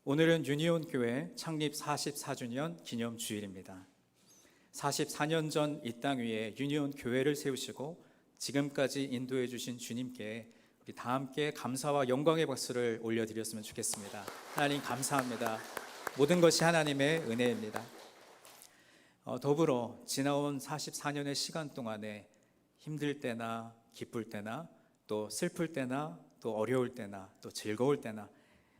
오늘은 유니온 교회 창립 44주년 기념 주일입니다. 44년 전 이 땅 위에 유니온 교회를 세우시고 지금까지 인도해 주신 주님께 우리 다 함께 감사와 영광의 박수를 올려드렸으면 좋겠습니다. 하나님 감사합니다. 모든 것이 하나님의 은혜입니다. 더불어 지나온 44년의 시간 동안에 힘들 때나 기쁠 때나 또 슬플 때나 또 어려울 때나 또 즐거울 때나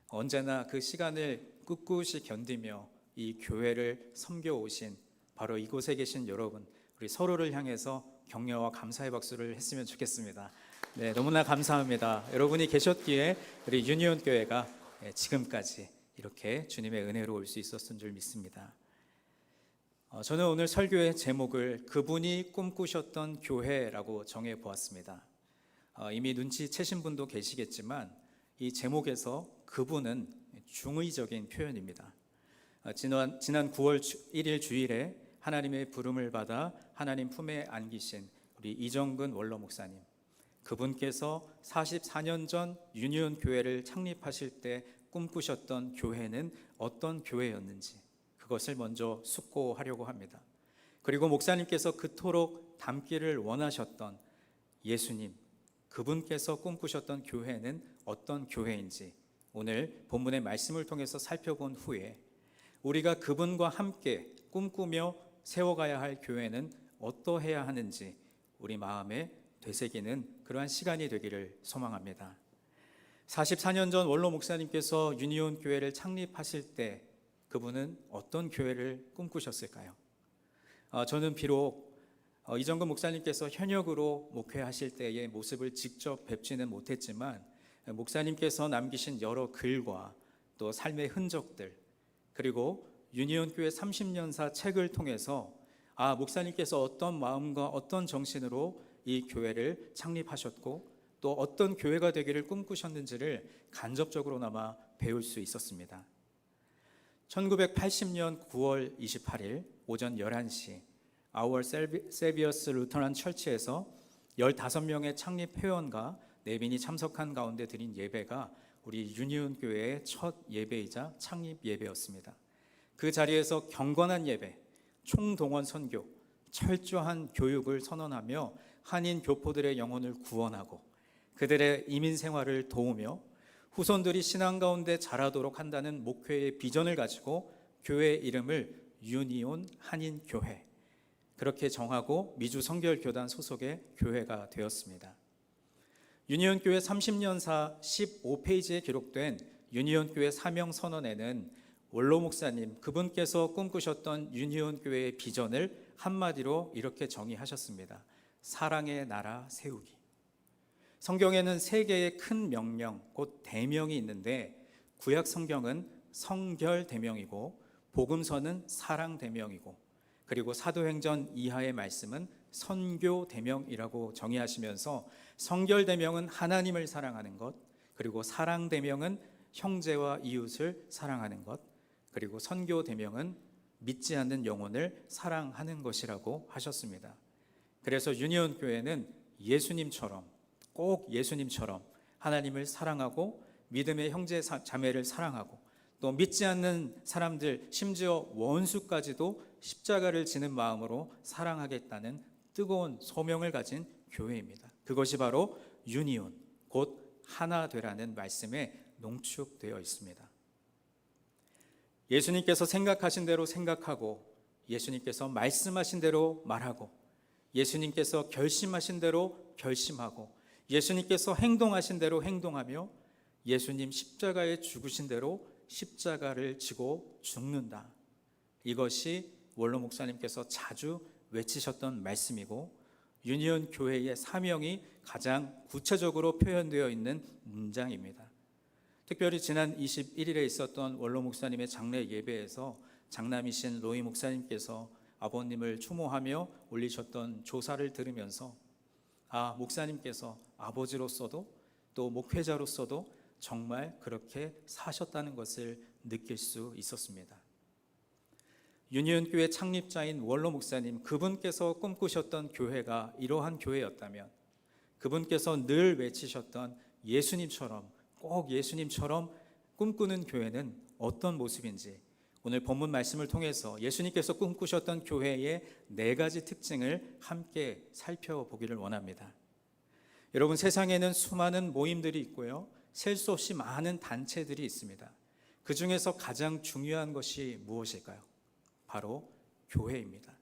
언제나 그 시간을 꿋꿋이 견디며 이 교회를 섬겨오신 바로 이곳에 계신 여러분, 우리 서로를 향해서 격려와 감사의 박수를 했으면 좋겠습니다. 네, 너무나 감사합니다. 여러분이 계셨기에 우리 유니온 교회가 지금까지 이렇게 주님의 은혜로 올 수 있었던 줄 믿습니다. 저는 오늘 설교의 제목을 그분이 꿈꾸셨던 교회라고 정해 보았습니다. 이미 눈치채신 분도 계시겠지만 이 제목에서 그분은 중의적인 표현입니다. 지난 9월 1일 주일에 하나님의 부름을 받아 하나님 품에 안기신 우리 이정근 원로 목사님, 그분께서 44년 전 유니온 교회를 창립하실 때 꿈꾸셨던 교회는 어떤 교회였는지 그것을 먼저 숙고하려고 합니다. 그리고 목사님께서 그토록 닮기를 원하셨던 예수님, 그분께서 꿈꾸셨던 교회는 어떤 교회인지 오늘 본문의 말씀을 통해서 살펴본 후에 우리가 그분과 함께 꿈꾸며 세워가야 할 교회는 어떠해야 하는지 우리 마음에 되새기는 그러한 시간이 되기를 소망합니다. 44년 전 원로 목사님께서 유니온 교회를 창립하실 때 그분은 어떤 교회를 꿈꾸셨을까요? 저는 비록 이정근 목사님께서 현역으로 목회하실 때의 모습을 직접 뵙지는 못했지만 목사님께서 남기신 여러 글과 또 삶의 흔적들, 그리고 유니온 교회 30년사 책을 통해서 목사님께서 어떤 마음과 어떤 정신으로 이 교회를 창립하셨고 또 어떤 교회가 되기를 꿈꾸셨는지를 간접적으로나마 배울 수 있었습니다. 1980년 9월 28일 오전 11시 Our Saviour's Lutheran Church에서 15명의 창립 회원과 내빈이 참석한 가운데 드린 예배가 우리 유니온 교회의 첫 예배이자 창립 예배였습니다. 그 자리에서 경건한 예배, 총동원 선교, 철저한 교육을 선언하며 한인 교포들의 영혼을 구원하고 그들의 이민 생활을 도우며 후손들이 신앙 가운데 자라도록 한다는 목회의 비전을 가지고 교회 이름을 유니온 한인교회, 그렇게 정하고 미주 성결교단 소속의 교회가 되었습니다. 유니온 교회 30년사 15페이지에 기록된 유니온 교회 사명 선언에는 원로 목사님 그분께서 꿈꾸셨던 유니온 교회의 비전을 한마디로 이렇게 정의하셨습니다. 사랑의 나라 세우기. 성경에는 세 개의 큰 명령, 곧 대명이 있는데 구약 성경은 성결 대명이고 복음서는 사랑 대명이고 그리고 사도행전 이하의 말씀은 선교 대명이라고 정의하시면서 성결 대명은 하나님을 사랑하는 것, 그리고 사랑 대명은 형제와 이웃을 사랑하는 것, 그리고 선교 대명은 믿지 않는 영혼을 사랑하는 것이라고 하셨습니다. 그래서 유니온 교회는 예수님처럼, 꼭 예수님처럼 하나님을 사랑하고 믿음의 형제 자매를 사랑하고 또 믿지 않는 사람들, 심지어 원수까지도 십자가를 지는 마음으로 사랑하겠다는 뜨거운 소명을 가진 교회입니다. 그것이 바로 유니온, 곧 하나 되라는 말씀에 농축되어 있습니다. 예수님께서 생각하신 대로 생각하고 예수님께서 말씀하신 대로 말하고 예수님께서 결심하신 대로 결심하고 예수님께서 행동하신 대로 행동하며 예수님 십자가에 죽으신 대로 십자가를 지고 죽는다. 이것이 원로 목사님께서 자주 외치셨던 말씀이고 유니온 교회의 사명이 가장 구체적으로 표현되어 있는 문장입니다. 특별히 지난 21일에 있었던 원로 목사님의 장례 예배에서 장남이신 로이 목사님께서 아버님을 추모하며 올리셨던 조사를 들으면서 목사님께서 아버지로서도 또 목회자로서도 정말 그렇게 사셨다는 것을 느낄 수 있었습니다. 유니온 교회 창립자인 원로 목사님, 그분께서 꿈꾸셨던 교회가 이러한 교회였다면 그분께서 늘 외치셨던 예수님처럼, 꼭 예수님처럼 꿈꾸는 교회는 어떤 모습인지 오늘 본문 말씀을 통해서 예수님께서 꿈꾸셨던 교회의 4가지 특징을 함께 살펴보기를 원합니다. 여러분, 세상에는 수많은 모임들이 있고요, 셀 수 없이 많은 단체들이 있습니다. 그 중에서 가장 중요한 것이 무엇일까요? 바로 교회입니다.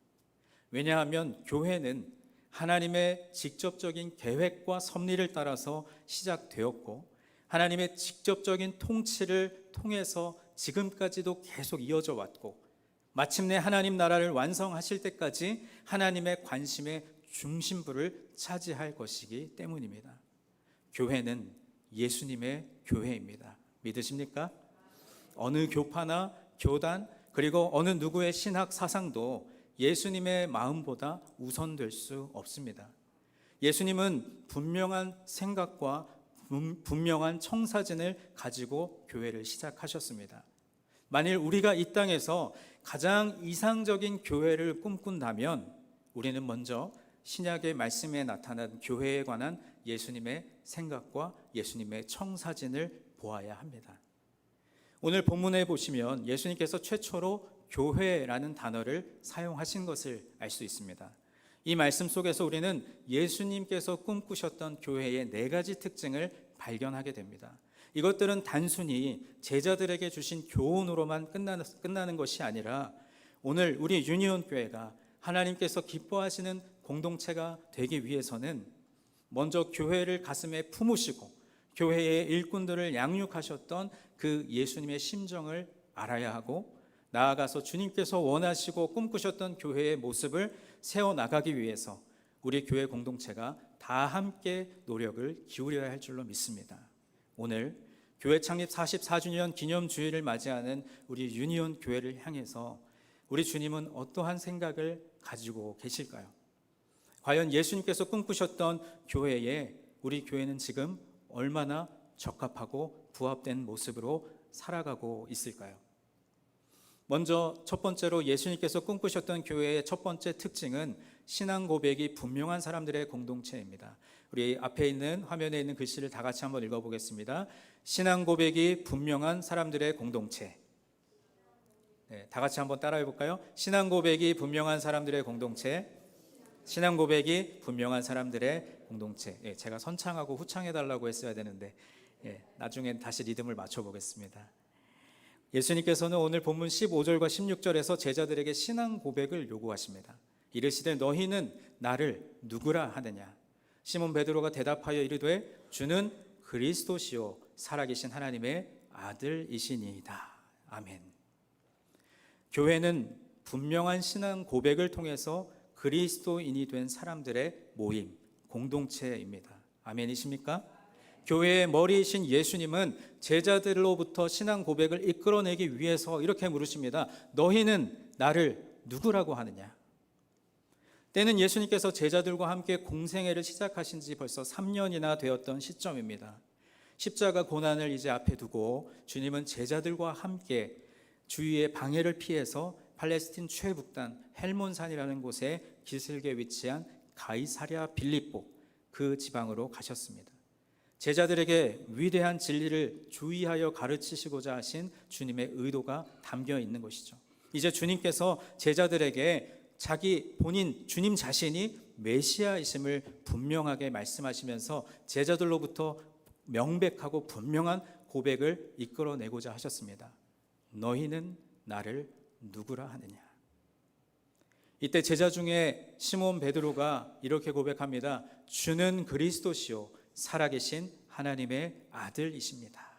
왜냐하면 교회는 하나님의 직접적인 계획과 섭리를 따라서 시작되었고 하나님의 직접적인 통치를 통해서 지금까지도 계속 이어져 왔고 마침내 하나님 나라를 완성하실 때까지 하나님의 관심의 중심부를 차지할 것이기 때문입니다. 교회는 예수님의 교회입니다. 믿으십니까? 어느 교파나 교단 그리고 어느 누구의 신학 사상도 예수님의 마음보다 우선될 수 없습니다. 예수님은 분명한 생각과 분명한 청사진을 가지고 교회를 시작하셨습니다. 만일 우리가 이 땅에서 가장 이상적인 교회를 꿈꾼다면 우리는 먼저 신약의 말씀에 나타난 교회에 관한 예수님의 생각과 예수님의 청사진을 보아야 합니다. 오늘 본문에 보시면 예수님께서 최초로 교회라는 단어를 사용하신 것을 알 수 있습니다. 이 말씀 속에서 우리는 예수님께서 꿈꾸셨던 교회의 4가지 특징을 발견하게 됩니다. 이것들은 단순히 제자들에게 주신 교훈으로만 끝나는 것이 아니라 오늘 우리 유니온 교회가 하나님께서 기뻐하시는 공동체가 되기 위해서는 먼저 교회를 가슴에 품으시고 교회의 일꾼들을 양육하셨던 그 예수님의 심정을 알아야 하고 나아가서 주님께서 원하시고 꿈꾸셨던 교회의 모습을 세워나가기 위해서 우리 교회 공동체가 다 함께 노력을 기울여야 할 줄로 믿습니다. 오늘 교회 창립 44주년 기념주일을 맞이하는 우리 유니온 교회를 향해서 우리 주님은 어떠한 생각을 가지고 계실까요? 과연 예수님께서 꿈꾸셨던 교회에 우리 교회는 지금 얼마나 적합하고 부합된 모습으로 살아가고 있을까요? 먼저 첫 번째로 예수님께서 꿈꾸셨던 교회의 첫 번째 특징은 신앙 고백이 분명한 사람들의 공동체입니다. 우리 앞에 있는 화면에 있는 글씨를 다 같이 한번 읽어보겠습니다. 신앙 고백이 분명한 사람들의 공동체. 네, 다 같이 한번 따라해 볼까요? 신앙 고백이 분명한 사람들의 공동체. 신앙 고백이 분명한 사람들의 공동체. 예, 제가 선창하고 후창해 달라고 했어야 되는데 나중엔 다시 리듬을 맞춰 보겠습니다. 예수님께서는 오늘 본문 15절과 16절에서 제자들에게 신앙 고백을 요구하십니다. 이르시되 너희는 나를 누구라 하느냐? 시몬 베드로가 대답하여 이르되 주는 그리스도시요 살아계신 하나님의 아들이시니이다. 아멘. 교회는 분명한 신앙 고백을 통해서 그리스도인이 된 사람들의 모임, 공동체입니다. 아멘이십니까? 교회의 머리이신 예수님은 제자들로부터 신앙 고백을 이끌어내기 위해서 이렇게 물으십니다. 너희는 나를 누구라고 하느냐? 때는 예수님께서 제자들과 함께 공생애를 시작하신 지 벌써 3년이나 되었던 시점입니다. 십자가 고난을 이제 앞에 두고 주님은 제자들과 함께 주위의 방해를 피해서 팔레스틴 최북단 헬몬산이라는 곳에 기슭에 위치한 가이사랴 빌립보 그 지방으로 가셨습니다. 제자들에게 위대한 진리를 주의하여 가르치시고자 하신 주님의 의도가 담겨 있는 것이죠. 이제 주님께서 제자들에게 자기 본인 주님 자신이 메시아이심을 분명하게 말씀하시면서 제자들로부터 명백하고 분명한 고백을 이끌어내고자 하셨습니다. 너희는 나를 누구라 하느냐? 이때 제자 중에 시몬 베드로가 이렇게 고백합니다. 주는 그리스도시요 살아계신 하나님의 아들이십니다.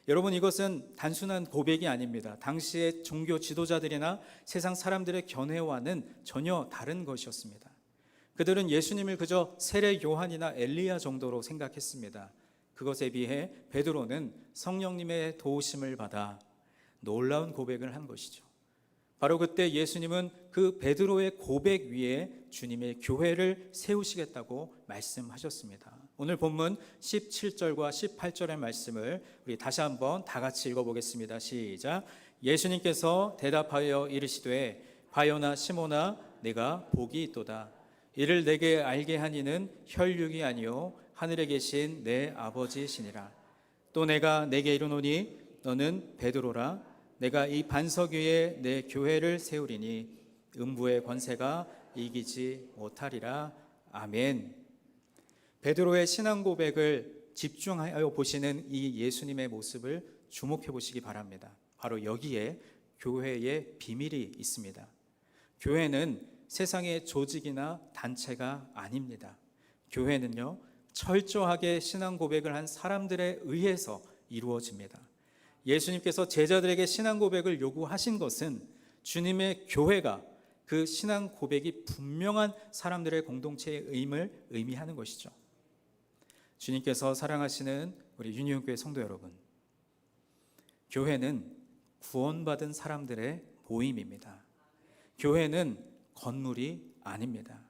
여러분, 이것은 단순한 고백이 아닙니다. 당시의 종교 지도자들이나 세상 사람들의 견해와는 전혀 다른 것이었습니다. 그들은 예수님을 그저 세례 요한이나 엘리야 정도로 생각했습니다. 그것에 비해 베드로는 성령님의 도우심을 받아 놀라운 고백을 한 것이죠. 바로 그때 예수님은 그 베드로의 고백 위에 주님의 교회를 세우시겠다고 말씀하셨습니다. 오늘 본문 17절과 18절의 말씀을 우리 다시 한번 다 같이 읽어보겠습니다. 시작. 예수님께서 대답하여 이르시되 바요나 시몬아 네가 복이 있도다. 이를 내게 알게 한 이는 혈육이 아니요 하늘에 계신 내 아버지시니라. 또 내가 내게 이르노니 너는 베드로라. 내가 이 반석 위에 내 교회를 세우리니 음부의 권세가 이기지 못하리라. 아멘. 베드로의 신앙 고백을 집중하여 보시는 이 예수님의 모습을 주목해 보시기 바랍니다. 바로 여기에 교회의 비밀이 있습니다. 교회는 세상의 조직이나 단체가 아닙니다. 교회는요, 철저하게 신앙 고백을 한 사람들에 의해서 이루어집니다. 예수님께서 제자들에게 신앙 고백을 요구하신 것은 주님의 교회가 그 신앙 고백이 분명한 사람들의 공동체의 의미를 의미하는 것이죠. 주님께서 사랑하시는 우리 유니온교회 성도 여러분, 교회는 구원받은 사람들의 모임입니다. 교회는 건물이 아닙니다.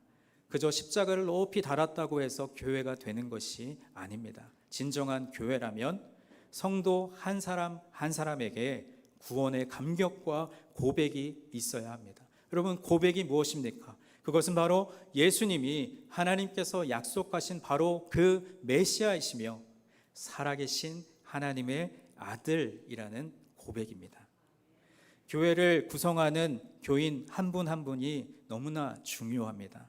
그저 십자가를 높이 달았다고 해서 교회가 되는 것이 아닙니다. 진정한 교회라면 성도 한 사람 한 사람에게 구원의 감격과 고백이 있어야 합니다. 여러분, 고백이 무엇입니까? 그것은 바로 예수님이 하나님께서 약속하신 바로 그 메시아이시며 살아계신 하나님의 아들이라는 고백입니다. 교회를 구성하는 교인 한 분 한 분이 너무나 중요합니다.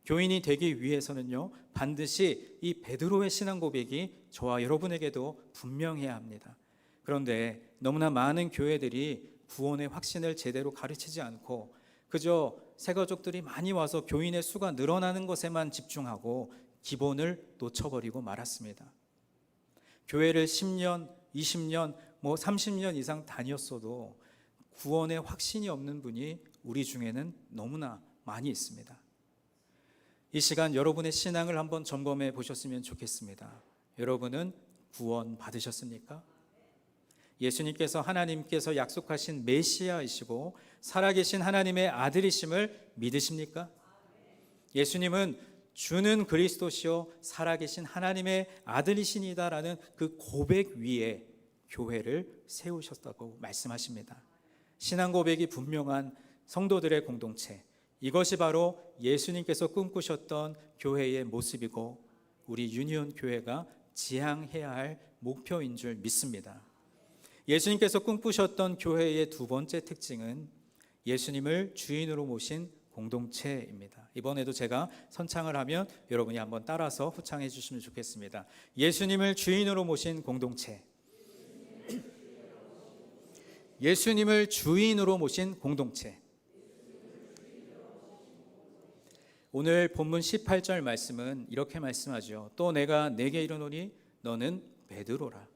교인이 되기 위해서는요, 반드시 이 베드로의 신앙 고백이 저와 여러분에게도 분명해야 합니다. 그런데 너무나 많은 교회들이 구원의 확신을 제대로 가르치지 않고 그저 새가족들이 많이 와서 교인의 수가 늘어나는 것에만 집중하고 기본을 놓쳐버리고 말았습니다. 교회를 10년, 20년, 30년 이상 다녔어도 구원의 확신이 없는 분이 우리 중에는 너무나 많이 있습니다. 이 시간 여러분의 신앙을 한번 점검해 보셨으면 좋겠습니다. 여러분은 구원 받으셨습니까? 예수님께서 하나님께서 약속하신 메시아이시고 살아계신 하나님의 아들이심을 믿으십니까? 예수님은 주는 그리스도시요 살아계신 하나님의 아들이시니다라는 그 고백 위에 교회를 세우셨다고 말씀하십니다. 신앙 고백이 분명한 성도들의 공동체, 이것이 바로 예수님께서 꿈꾸셨던 교회의 모습이고 우리 유니온 교회가 지향해야 할 목표인 줄 믿습니다. 예수님께서 꿈꾸셨던 교회의 두 번째 특징은 예수님을 주인으로 모신 공동체입니다. 이번에도 제가 선창을 하면 여러분이 한번 따라서 후창해 주시면 좋겠습니다. 예수님을 주인으로 모신 공동체. 예수님을 주인으로 모신 공동체. 오늘 본문 18절 말씀은 이렇게 말씀하죠. 또 내가 네게 이르노니 너는 베드로라.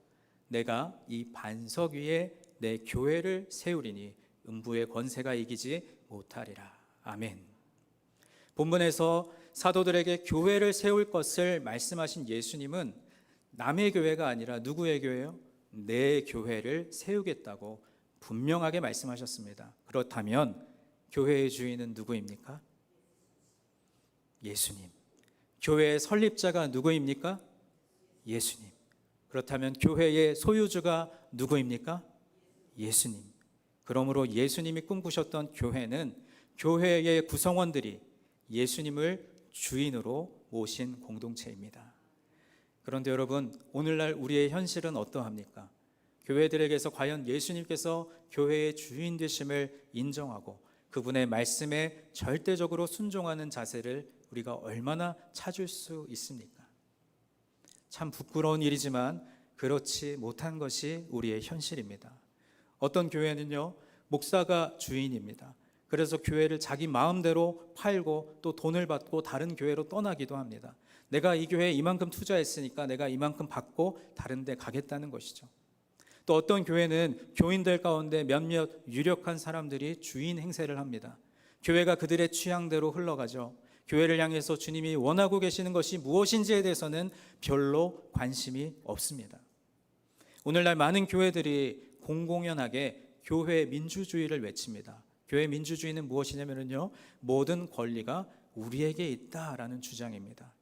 내가 이 반석 위에 내 교회를 세우리니 음부의 권세가 이기지 못하리라. 아멘. 본문에서 사도들에게 교회를 세울 것을 말씀하신 예수님은 남의 교회가 아니라 누구의 교회요? 내 교회를 세우겠다고 분명하게 말씀하셨습니다. 그렇다면 교회의 주인은 누구입니까? 예수님. 교회의 설립자가 누구입니까? 예수님. 그렇다면 교회의 소유주가 누구입니까? 예수님. 그러므로 예수님이 꿈꾸셨던 교회는 교회의 구성원들이 예수님을 주인으로 모신 공동체입니다. 그런데 여러분, 오늘날 우리의 현실은 어떠합니까? 교회들에게서 과연 예수님께서 교회의 주인 되심을 인정하고 그분의 말씀에 절대적으로 순종하는 자세를 우리가 얼마나 찾을 수 있습니까? 참 부끄러운 일이지만 그렇지 못한 것이 우리의 현실입니다. 어떤 교회는요, 목사가 주인입니다. 그래서 교회를 자기 마음대로 팔고 또 돈을 받고 다른 교회로 떠나기도 합니다. 내가 이 교회에 이만큼 투자했으니까 내가 이만큼 받고 다른 데 가겠다는 것이죠. 또 어떤 교회는 교인들 가운데 몇몇 유력한 사람들이 주인 행세를 합니다. 교회가 그들의 취향대로 흘러가죠. 교회를 향해서 주님이 원하고 계시는 것이 무엇인지에 대해서는 별로 관심이 없습니다. 오늘날 많은 교회들이 공공연하게 교회 민주주의를 외칩니다. 교회 민주주의는 무엇이냐면요, 모든 권리가 우리에게 있다라는 주장입니다.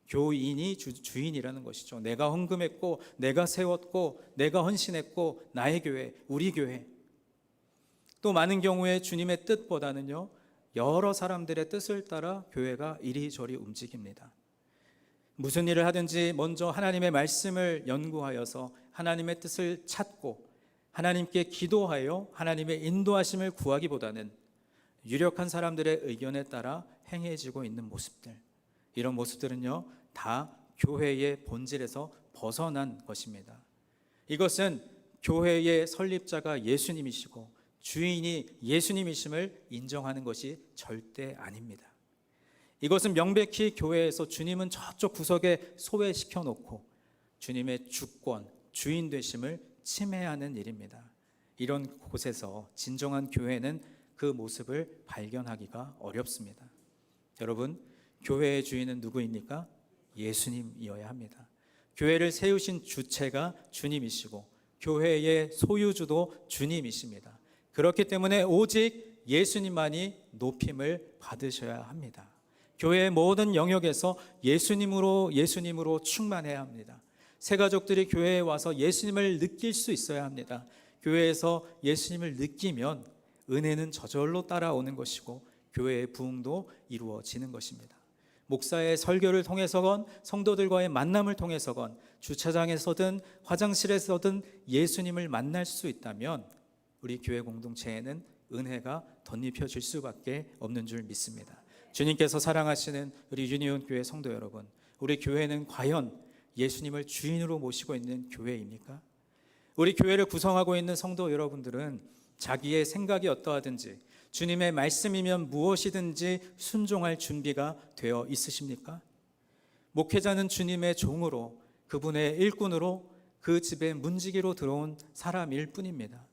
교인이 주인이라는 것이죠. 내가 헌금했고 내가 세웠고 내가 헌신했고 나의 교회, 우리 교회. 또 많은 경우에 주님의 뜻보다는요, 여러 사람들의 뜻을 따라 교회가 이리저리 움직입니다. 무슨 일을 하든지 먼저 하나님의 말씀을 연구하여서 하나님의 뜻을 찾고 하나님께 기도하여 하나님의 인도하심을 구하기보다는 유력한 사람들의 의견에 따라 행해지고 있는 모습들, 이런 모습들은요 다 교회의 본질에서 벗어난 것입니다. 이것은 교회의 설립자가 예수님이시고 주인이 예수님이심을 인정하는 것이 절대 아닙니다. 이것은 명백히 교회에서 주님은 저쪽 구석에 소외시켜 놓고 주님의 주권, 주인 되심을 침해하는 일입니다. 이런 곳에서 진정한 교회는 그 모습을 발견하기가 어렵습니다. 여러분, 교회의 주인은 누구입니까? 예수님이어야 합니다. 교회를 세우신 주체가 주님이시고 교회의 소유주도 주님이십니다. 그렇기 때문에 오직 예수님만이 높임을 받으셔야 합니다. 교회의 모든 영역에서 예수님으로 충만해야 합니다. 새 가족들이 교회에 와서 예수님을 느낄 수 있어야 합니다. 교회에서 예수님을 느끼면 은혜는 저절로 따라오는 것이고 교회의 부흥도 이루어지는 것입니다. 목사의 설교를 통해서건 성도들과의 만남을 통해서건 주차장에서든 화장실에서든 예수님을 만날 수 있다면 우리 교회 공동체에는 은혜가 덧입혀질 수밖에 없는 줄 믿습니다. 주님께서 사랑하시는 우리 유니온 교회 성도 여러분, 우리 교회는 과연 예수님을 주인으로 모시고 있는 교회입니까? 우리 교회를 구성하고 있는 성도 여러분들은 자기의 생각이 어떠하든지 주님의 말씀이면 무엇이든지 순종할 준비가 되어 있으십니까? 목회자는 주님의 종으로, 그분의 일꾼으로, 그 집에 문지기로 들어온 사람일 뿐입니다.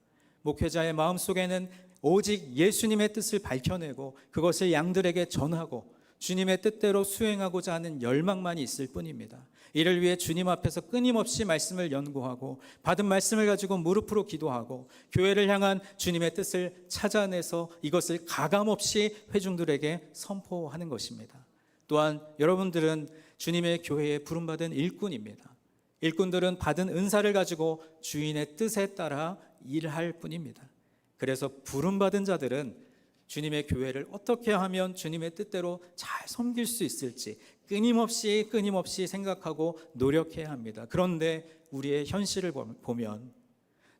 목회자의 마음속에는 오직 예수님의 뜻을 밝혀내고 그것을 양들에게 전하고 주님의 뜻대로 수행하고자 하는 열망만이 있을 뿐입니다. 이를 위해 주님 앞에서 끊임없이 말씀을 연구하고 받은 말씀을 가지고 무릎으로 기도하고 교회를 향한 주님의 뜻을 찾아내서 이것을 가감없이 회중들에게 선포하는 것입니다. 또한 여러분들은 주님의 교회에 부름받은 일꾼입니다. 일꾼들은 받은 은사를 가지고 주인의 뜻에 따라 일할 뿐입니다. 그래서 부름받은 자들은 주님의 교회를 어떻게 하면 주님의 뜻대로 잘 섬길 수 있을지 끊임없이 생각하고 노력해야 합니다. 그런데 우리의 현실을 보면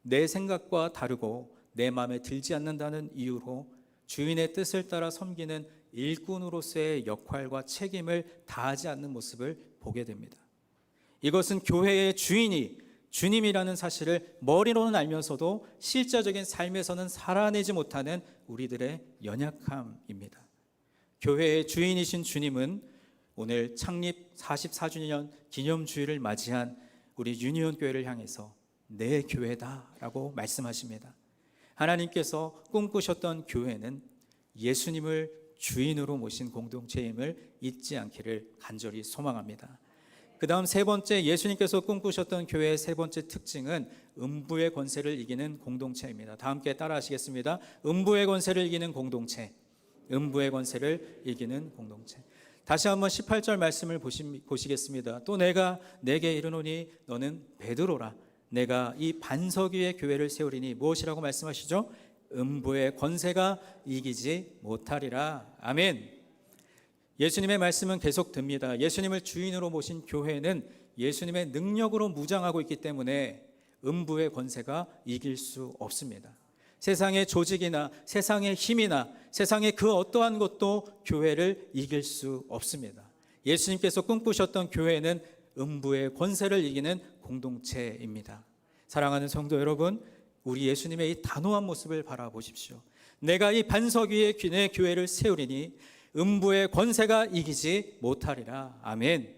내 생각과 다르고 내 마음에 들지 않는다는 이유로 주인의 뜻을 따라 섬기는 일꾼으로서의 역할과 책임을 다하지 않는 모습을 보게 됩니다. 이것은 교회의 주인이 주님이라는 사실을 머리로는 알면서도 실제적인 삶에서는 살아내지 못하는 우리들의 연약함입니다. 교회의 주인이신 주님은 오늘 창립 44주년 기념주일을 맞이한 우리 유니온 교회를 향해서 내 교회다라고 말씀하십니다. 하나님께서 꿈꾸셨던 교회는 예수님을 주인으로 모신 공동체임을 잊지 않기를 간절히 소망합니다. 그 다음 세 번째, 예수님께서 꿈꾸셨던 교회의 세 번째 특징은 음부의 권세를 이기는 공동체입니다. 다 함께 따라 하시겠습니다. 음부의 권세를 이기는 공동체. 음부의 권세를 이기는 공동체. 다시 한번 18절 말씀을 보시겠습니다. 또 내가 내게 이르노니 너는 베드로라. 내가 이 반석 위에 교회를 세우리니 무엇이라고 말씀하시죠? 음부의 권세가 이기지 못하리라. 아멘. 예수님의 말씀은 계속됩니다. 예수님을 주인으로 모신 교회는 예수님의 능력으로 무장하고 있기 때문에 음부의 권세가 이길 수 없습니다. 세상의 조직이나 세상의 힘이나 세상의 그 어떠한 것도 교회를 이길 수 없습니다. 예수님께서 꿈꾸셨던 교회는 음부의 권세를 이기는 공동체입니다. 사랑하는 성도 여러분, 우리 예수님의 이 단호한 모습을 바라보십시오. 내가 이 반석 위에 내 교회를 세우리니 음부의 권세가 이기지 못하리라. 아멘.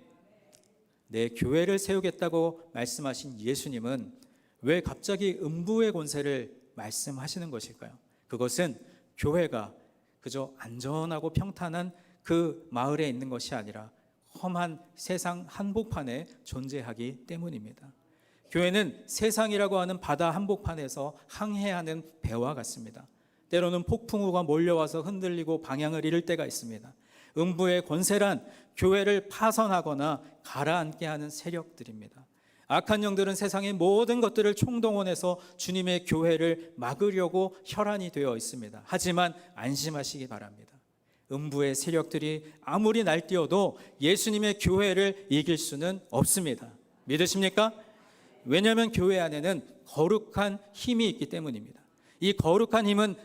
내 교회를 세우겠다고 말씀하신 예수님은 왜 갑자기 음부의 권세를 말씀하시는 것일까요? 그것은 교회가 그저 안전하고 평탄한 그 마을에 있는 것이 아니라 험한 세상 한복판에 존재하기 때문입니다. 교회는 세상이라고 하는 바다 한복판에서 항해하는 배와 같습니다. 때로는 폭풍우가 몰려와서 흔들리고 방향을 잃을 때가 있습니다. 음부의 권세란 교회를 파선하거나 가라앉게 하는 세력들입니다. 악한 영들은 세상의 모든 것들을 총동원해서 주님의 교회를 막으려고 혈안이 되어 있습니다. 하지만 안심하시기 바랍니다. 음부의 세력들이 아무리 날뛰어도 예수님의 교회를 이길 수는 없습니다. 믿으십니까? 왜냐하면 교회 안에는 거룩한 힘이 있기 때문입니다. 이 거룩한 힘은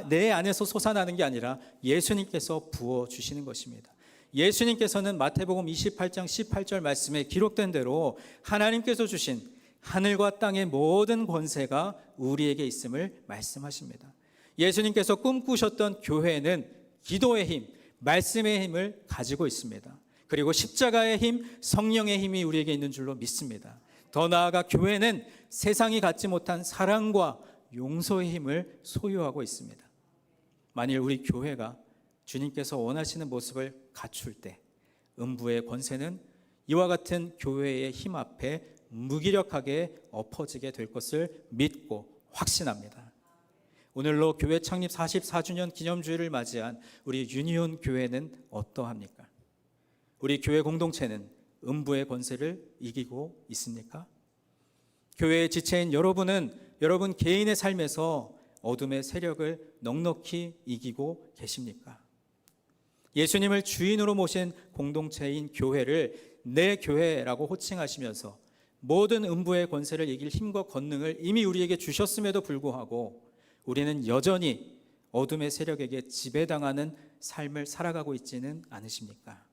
내 안에서 솟아나는 게 아니라 예수님께서 부어주시는 것입니다. 예수님께서는 마태복음 28장 18절 말씀에 기록된 대로 하나님께서 주신 하늘과 땅의 모든 권세가 우리에게 있음을 말씀하십니다. 예수님께서 꿈꾸셨던 교회는 기도의 힘, 말씀의 힘을 가지고 있습니다. 그리고 십자가의 힘, 성령의 힘이 우리에게 있는 줄로 믿습니다. 더 나아가 교회는 세상이 갖지 못한 사랑과 용서의 힘을 소유하고 있습니다. 만일 우리 교회가 주님께서 원하시는 모습을 갖출 때 음부의 권세는 이와 같은 교회의 힘 앞에 무기력하게 엎어지게 될 것을 믿고 확신합니다. 오늘로 교회 창립 44주년 기념주일을 맞이한 우리 유니온 교회는 어떠합니까? 우리 교회 공동체는 음부의 권세를 이기고 있습니까? 교회의 지체인 여러분은 여러분 개인의 삶에서 어둠의 세력을 넉넉히 이기고 계십니까? 예수님을 주인으로 모신 공동체인 교회를 내 교회라고 호칭하시면서 모든 음부의 권세를 이길 힘과 권능을 이미 우리에게 주셨음에도 불구하고 우리는 여전히 어둠의 세력에게 지배당하는 삶을 살아가고 있지는 않으십니까?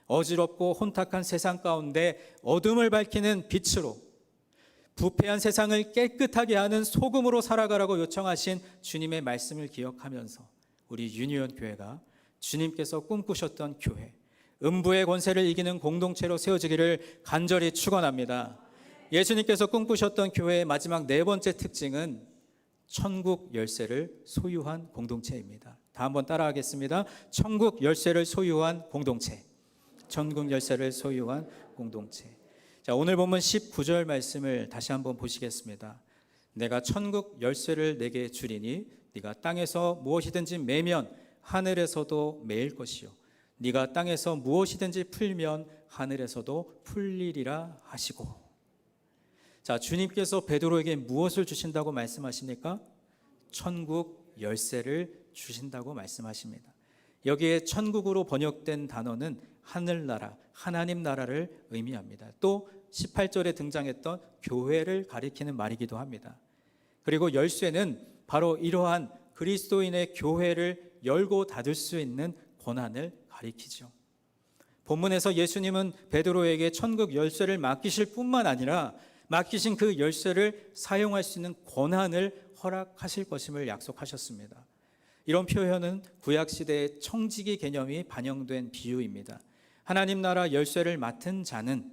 어지럽고 혼탁한 세상 가운데 어둠을 밝히는 빛으로, 부패한 세상을 깨끗하게 하는 소금으로 살아가라고 요청하신 주님의 말씀을 기억하면서 우리 유니온 교회가 주님께서 꿈꾸셨던 교회, 음부의 권세를 이기는 공동체로 세워지기를 간절히 축원합니다. 예수님께서 꿈꾸셨던 교회의 마지막 네 번째 특징은 천국 열쇠를 소유한 공동체입니다. 다 한번 따라하겠습니다. 천국 열쇠를 소유한 공동체. 천국 열쇠를 소유한 공동체. 자, 오늘 본문 19절 말씀을 다시 한번 보시겠습니다. 내가 천국 열쇠를 내게 주리니 네가 땅에서 무엇이든지 매면 하늘에서도 매일 것이요 네가 땅에서 무엇이든지 풀면 하늘에서도 풀리리라 하시고. 자, 주님께서 베드로에게 무엇을 주신다고 말씀하십니까? 천국 열쇠를 주신다고 말씀하십니다. 여기에 천국으로 번역된 단어는 하늘나라, 하나님 나라를 의미합니다. 또 18절에 등장했던 교회를 가리키는 말이기도 합니다. 그리고 열쇠는 바로 이러한 그리스도인의 교회를 열고 닫을 수 있는 권한을 가리키죠. 본문에서 예수님은 베드로에게 천국 열쇠를 맡기실 뿐만 아니라 맡기신 그 열쇠를 사용할 수 있는 권한을 허락하실 것임을 약속하셨습니다. 이런 표현은 구약시대의 청지기 개념이 반영된 비유입니다. 하나님 나라 열쇠를 맡은 자는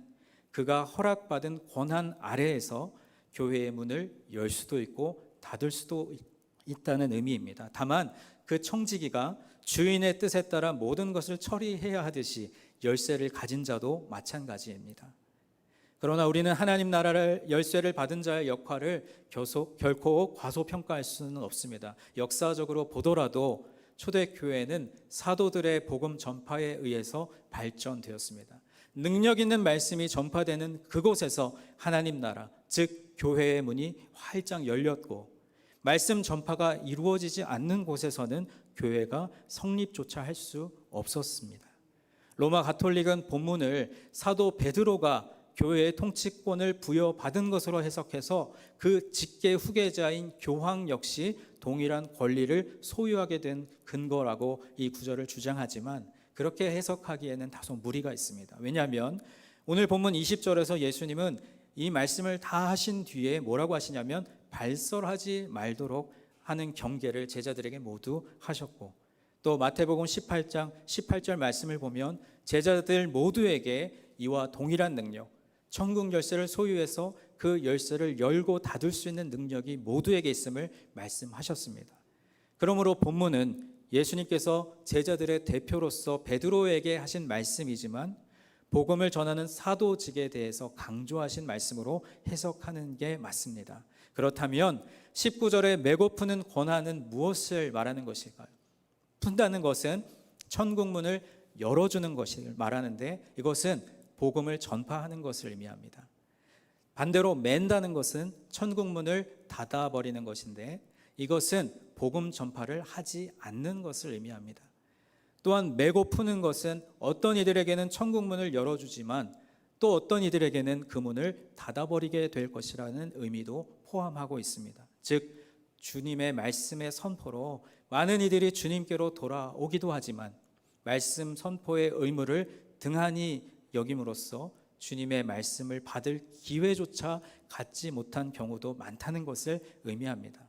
그가 허락받은 권한 아래에서 교회의 문을 열 수도 있고 닫을 수도 있다는 의미입니다. 다만 그 청지기가 주인의 뜻에 따라 모든 것을 처리해야 하듯이 열쇠를 가진 자도 마찬가지입니다. 그러나 우리는 하나님 나라를 열쇠를 받은 자의 역할을 결코 과소평가할 수는 없습니다. 역사적으로 보더라도 초대교회는 사도들의 복음 전파에 의해서 발전되었습니다. 능력 있는 말씀이 전파되는 그곳에서 하나님 나라, 즉 교회의 문이 활짝 열렸고, 말씀 전파가 이루어지지 않는 곳에서는 교회가 성립조차 할 수 없었습니다. 로마 가톨릭은 본문을 사도 베드로가 교회의 통치권을 부여받은 것으로 해석해서 그 직계 후계자인 교황 역시 동일한 권리를 소유하게 된 근거라고 이 구절을 주장하지만, 그렇게 해석하기에는 다소 무리가 있습니다. 왜냐하면 오늘 본문 20절에서 예수님은 이 말씀을 다 하신 뒤에 뭐라고 하시냐면 발설하지 말도록 하는 경계를 제자들에게 모두 하셨고, 또 마태복음 18장 18절 말씀을 보면 제자들 모두에게 이와 동일한 능력, 천국 열쇠를 소유해서 그 열쇠를 열고 닫을 수 있는 능력이 모두에게 있음을 말씀하셨습니다. 그러므로 본문은 예수님께서 제자들의 대표로서 베드로에게 하신 말씀이지만 복음을 전하는 사도직에 대해서 강조하신 말씀으로 해석하는 게 맞습니다. 그렇다면 19절에 메고 푸는 권한은 무엇을 말하는 것일까요? 푼다는 것은 천국문을 열어주는 것을 말하는데, 이것은 복음을 전파하는 것을 의미합니다. 반대로 맨다는 것은 천국문을 닫아버리는 것인데, 이것은 복음 전파를 하지 않는 것을 의미합니다. 또한 메고 푸는 것은 어떤 이들에게는 천국문을 열어주지만 또 어떤 이들에게는 그 문을 닫아버리게 될 것이라는 의미도 포함하고 있습니다. 즉 주님의 말씀의 선포로 많은 이들이 주님께로 돌아오기도 하지만 말씀 선포의 의무를 등한히 여김으로써 주님의 말씀을 받을 기회조차 갖지 못한 경우도 많다는 것을 의미합니다.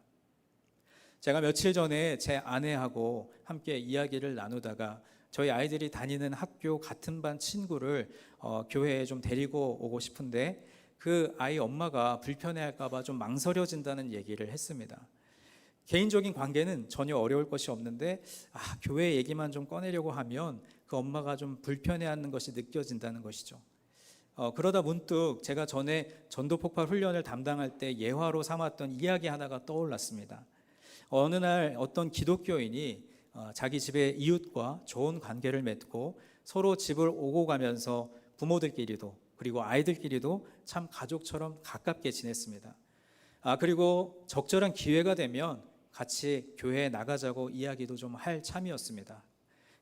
제가 며칠 전에 제 아내하고 함께 이야기를 나누다가 저희 아이들이 다니는 학교 같은 반 친구를 교회에 좀 데리고 오고 싶은데 그 아이 엄마가 불편해할까 봐 좀 망설여진다는 얘기를 했습니다. 개인적인 관계는 전혀 어려울 것이 없는데 교회 얘기만 좀 꺼내려고 하면 그 엄마가 좀 불편해하는 것이 느껴진다는 것이죠. 그러다 문득 제가 전에 전도폭발 훈련을 담당할 때 예화로 삼았던 이야기 하나가 떠올랐습니다. 어느 날 어떤 기독교인이 자기 집의 이웃과 좋은 관계를 맺고 서로 집을 오고 가면서 부모들끼리도 그리고 아이들끼리도 참 가족처럼 가깝게 지냈습니다. 그리고 적절한 기회가 되면 같이 교회에 나가자고 이야기도 좀 할 참이었습니다.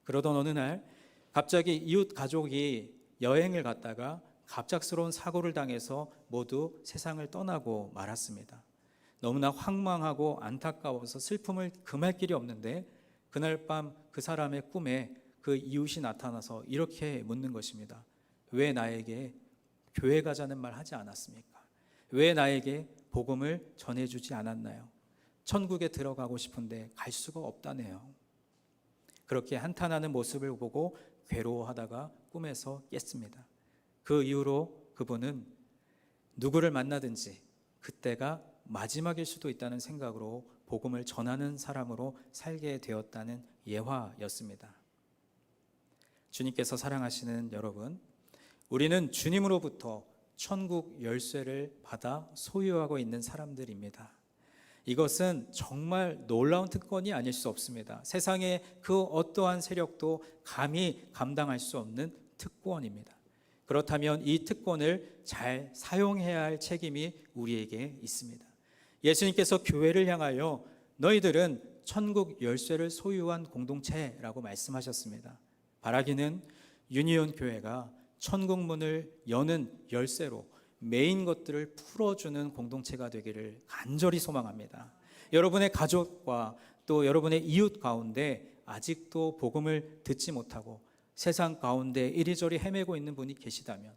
그러던 어느 날 갑자기 이웃 가족이 여행을 갔다가 갑작스러운 사고를 당해서 모두 세상을 떠나고 말았습니다. 너무나 황망하고 안타까워서 슬픔을 금할 길이 없는데 그날 밤 그 사람의 꿈에 그 이웃이 나타나서 이렇게 묻는 것입니다. 왜 나에게 교회 가자는 말 하지 않았습니까? 왜 나에게 복음을 전해주지 않았나요? 천국에 들어가고 싶은데 갈 수가 없다네요. 그렇게 한탄하는 모습을 보고 괴로워하다가 꿈에서 깼습니다. 그 이후로 그분은 누구를 만나든지 그때가 마지막일 수도 있다는 생각으로 복음을 전하는 사람으로 살게 되었다는 예화였습니다. 주님께서 사랑하시는 여러분, 우리는 주님으로부터 천국 열쇠를 받아 소유하고 있는 사람들입니다. 이것은 정말 놀라운 특권이 아닐 수 없습니다. 세상의 그 어떠한 세력도 감히 감당할 수 없는 특권입니다. 그렇다면 이 특권을 잘 사용해야 할 책임이 우리에게 있습니다. 예수님께서 교회를 향하여 너희들은 천국 열쇠를 소유한 공동체라고 말씀하셨습니다. 바라기는 유니온 교회가 천국 문을 여는 열쇠로 메인 것들을 풀어주는 공동체가 되기를 간절히 소망합니다. 여러분의 가족과 또 여러분의 이웃 가운데 아직도 복음을 듣지 못하고 세상 가운데 이리저리 헤매고 있는 분이 계시다면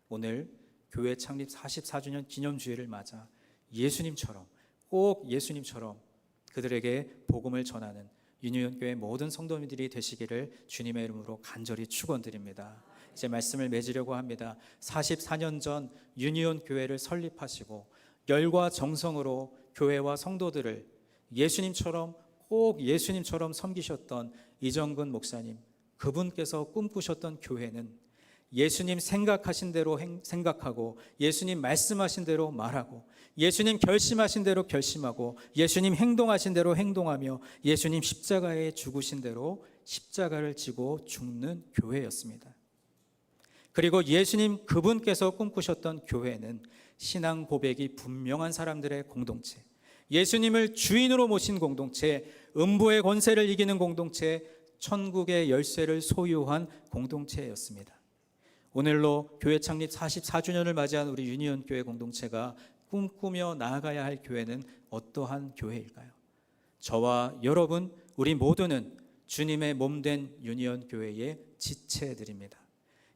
오늘 교회 창립 44주년 기념주일을 맞아 예수님처럼 꼭 예수님처럼 그들에게 복음을 전하는 유니온 교회 모든 성도님들이 되시기를 주님의 이름으로 간절히 축원드립니다. 이제 말씀을 맺으려고 합니다. 44년 전 유니온 교회를 설립하시고 열과 정성으로 교회와 성도들을 예수님처럼 꼭 예수님처럼 섬기셨던 이정근 목사님, 그분께서 꿈꾸셨던 교회는 예수님 생각하신 대로 생각하고 예수님 말씀하신 대로 말하고 예수님 결심하신 대로 결심하고 예수님 행동하신 대로 행동하며 예수님 십자가에 죽으신 대로 십자가를 지고 죽는 교회였습니다. 그리고 예수님 그분께서 꿈꾸셨던 교회는 신앙 고백이 분명한 사람들의 공동체, 예수님을 주인으로 모신 공동체, 음부의 권세를 이기는 공동체, 천국의 열쇠를 소유한 공동체였습니다. 오늘로 교회 창립 44주년을 맞이한 우리 유니온 교회 공동체가 꿈꾸며 나아가야 할 교회는 어떠한 교회일까요? 저와 여러분 우리 모두는 주님의 몸된 유니온 교회의 지체들입니다.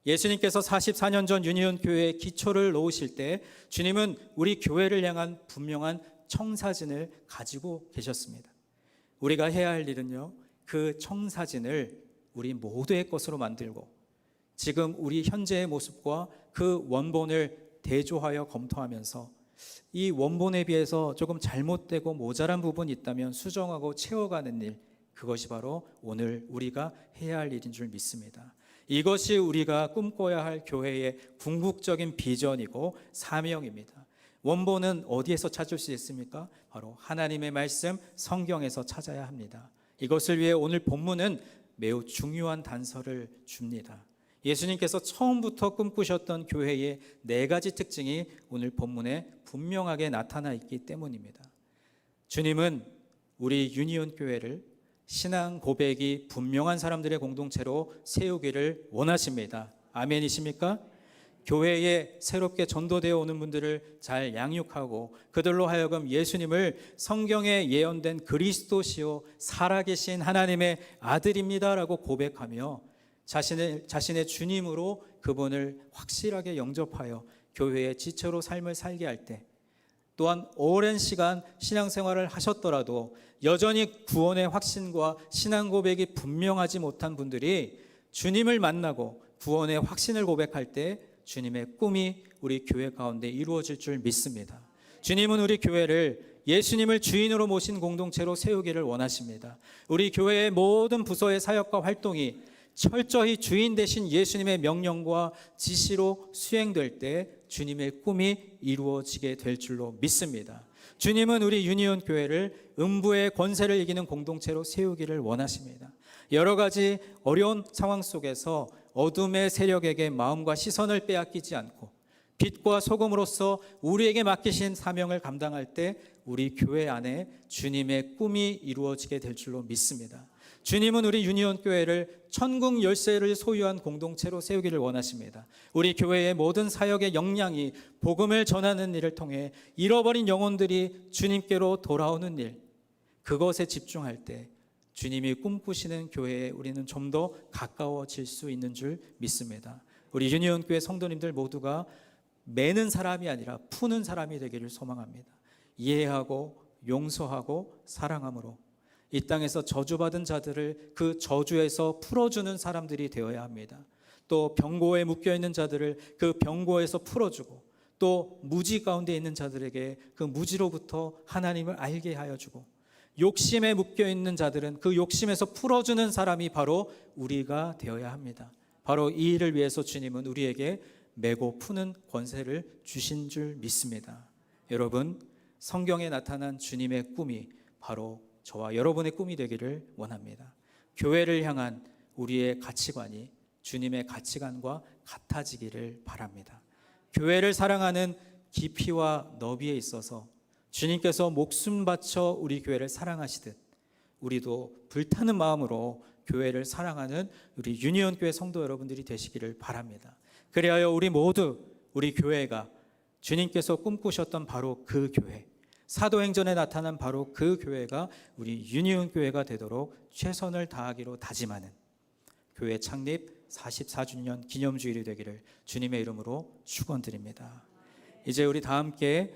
예수님께서 44년 전 유니온 교회의 기초를 놓으실 때 주님은 우리 교회를 향한 분명한 청사진을 가지고 계셨습니다. 우리가 해야 할 일은요, 그 청사진을 우리 모두의 것으로 만들고 지금 우리 현재의 모습과 그 원본을 대조하여 검토하면서 이 원본에 비해서 조금 잘못되고 모자란 부분이 있다면 수정하고 채워가는 일, 그것이 바로 오늘 우리가 해야 할 일인 줄 믿습니다. 이것이 우리가 꿈꿔야 할 교회의 궁극적인 비전이고 사명입니다. 원본은 어디에서 찾을 수 있습니까? 바로 하나님의 말씀 성경에서 찾아야 합니다. 이것을 위해 오늘 본문은 매우 중요한 단서를 줍니다. 예수님께서 처음부터 꿈꾸셨던 교회의 4가지 특징이 오늘 본문에 분명하게 나타나 있기 때문입니다. 주님은 우리 유니온 교회를 신앙 고백이 분명한 사람들의 공동체로 세우기를 원하십니다. 아멘이십니까? 교회에 새롭게 전도되어 오는 분들을 잘 양육하고 그들로 하여금 예수님을 성경에 예언된 그리스도시요 살아계신 하나님의 아들입니다라고 고백하며 자신의 주님으로 그분을 확실하게 영접하여 교회의 지체로 삶을 살게 할 때, 또한 오랜 시간 신앙생활을 하셨더라도 여전히 구원의 확신과 신앙 고백이 분명하지 못한 분들이 주님을 만나고 구원의 확신을 고백할 때 주님의 꿈이 우리 교회 가운데 이루어질 줄 믿습니다. 주님은 우리 교회를 예수님을 주인으로 모신 공동체로 세우기를 원하십니다. 우리 교회의 모든 부서의 사역과 활동이 철저히 주인 되신 예수님의 명령과 지시로 수행될 때 주님의 꿈이 이루어지게 될 줄로 믿습니다. 주님은 우리 유니온 교회를 음부의 권세를 이기는 공동체로 세우기를 원하십니다. 여러 가지 어려운 상황 속에서 어둠의 세력에게 마음과 시선을 빼앗기지 않고 빛과 소금으로서 우리에게 맡기신 사명을 감당할 때 우리 교회 안에 주님의 꿈이 이루어지게 될 줄로 믿습니다. 주님은 우리 유니온 교회를 천국 열쇠를 소유한 공동체로 세우기를 원하십니다. 우리 교회의 모든 사역의 역량이 복음을 전하는 일을 통해 잃어버린 영혼들이 주님께로 돌아오는 일, 그것에 집중할 때 주님이 꿈꾸시는 교회에 우리는 좀 더 가까워질 수 있는 줄 믿습니다. 우리 유니온 교회 성도님들 모두가 매는 사람이 아니라 푸는 사람이 되기를 소망합니다. 이해하고 용서하고 사랑함으로 이 땅에서 저주받은 자들을 그 저주에서 풀어주는 사람들이 되어야 합니다. 또 병고에 묶여있는 자들을 그 병고에서 풀어주고, 또 무지 가운데 있는 자들에게 그 무지로부터 하나님을 알게 하여 주고, 욕심에 묶여있는 자들은 그 욕심에서 풀어주는 사람이 바로 우리가 되어야 합니다. 바로 이 일을 위해서 주님은 우리에게 메고 푸는 권세를 주신 줄 믿습니다. 여러분, 성경에 나타난 주님의 꿈이 바로 저와 여러분의 꿈이 되기를 원합니다. 교회를 향한 우리의 가치관이 주님의 가치관과 같아지기를 바랍니다. 교회를 사랑하는 깊이와 너비에 있어서 주님께서 목숨 바쳐 우리 교회를 사랑하시듯 우리도 불타는 마음으로 교회를 사랑하는 우리 유니온 교회 성도 여러분들이 되시기를 바랍니다. 그리하여 우리 모두 우리 교회가 주님께서 꿈꾸셨던 바로 그 교회, 사도행전에 나타난 바로 그 교회가 우리 유니온 교회가 되도록 최선을 다하기로 다짐하는 교회 창립 44주년 기념주일이 되기를 주님의 이름으로 축원드립니다. 이제 우리 다 함께